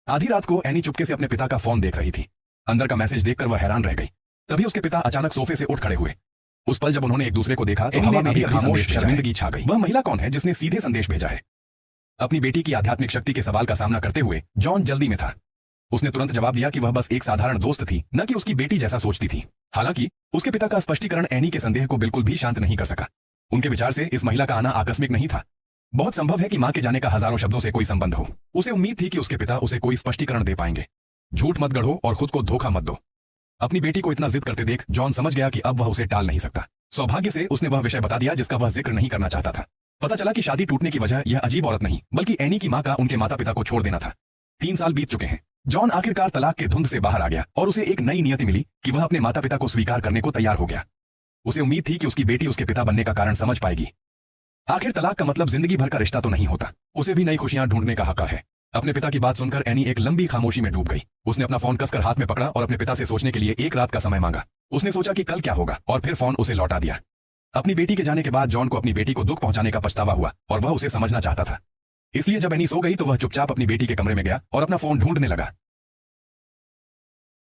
आधी रात को एनी चुपके से अपने पिता का फोन देख रही थी। अंदर का मैसेज देखकर वह हैरान रह गई। तभी उसके पिता अचानक सोफे से उठ खड़े हुए। उस पल जब उन्होंने एक दूसरे को देखा तो हवा में एक खामोश शर्मिंदगी छा गई। वह महिला कौन है जिसने सीधे संदेश भेजा है? अपनी बेटी की आध्यात्मिक शक्ति के सवाल का सामना करते हुए जॉन जल्दी में था। उसने तुरंत जवाब दिया कि वह बस एक साधारण दोस्त थी, न कि उसकी बेटी जैसा सोचती थी। हालांकि उसके पिता का स्पष्टीकरण एनी के संदेह को बिल्कुल भी शांत नहीं कर सका। उनके विचार से इस महिला का आना आकस्मिक नहीं था। बहुत संभव है कि मां के जाने का हजारों शब्दों से कोई संबंध हो। उसे उम्मीद थी कि उसके पिता उसे कोई स्पष्टीकरण दे पाएंगे। झूठ मत गढ़ो और खुद को धोखा मत दो। अपनी बेटी को इतना जिद करते देख जॉन समझ गया कि अब वह उसे टाल नहीं सकता। सौभाग्य से उसने वह विषय बता दिया जिसका वह जिक्र नहीं करना चाहता था। पता चला कि शादी टूटने की वजह यह अजीब औरत नहीं बल्कि एनी की मां का उनके माता पिता को छोड़ देना था। 3 साल बीत चुके हैं। जॉन आखिरकार तलाक के धुंध से बाहर आ गया और उसे एक नई नियति मिली कि वह अपने माता पिता को स्वीकार करने को तैयार हो गया। उसे उम्मीद थी कि उसकी बेटी उसके पिता बनने का कारण समझ पाएगी। आखिर तलाक का मतलब जिंदगी भर का रिश्ता तो नहीं होता। उसे भी नई खुशियां ढूंढने का हक है। अपने पिता की बात सुनकर एनी एक लंबी खामोशी में डूब गई। उसने अपना फोन कसकर हाथ में पकड़ा और अपने पिता से सोचने के लिए एक रात का समय मांगा। उसने सोचा कि कल क्या होगा और फिर फोन उसे लौटा दिया। अपनी बेटी के जाने के बाद जॉन को अपनी बेटी को दुख पहुंचाने का पछतावा हुआ और वह उसे समझना चाहता था। इसलिए जब एनी सो गई तो वह चुपचाप अपनी बेटी के कमरे में गया और अपना फोन ढूंढने लगा।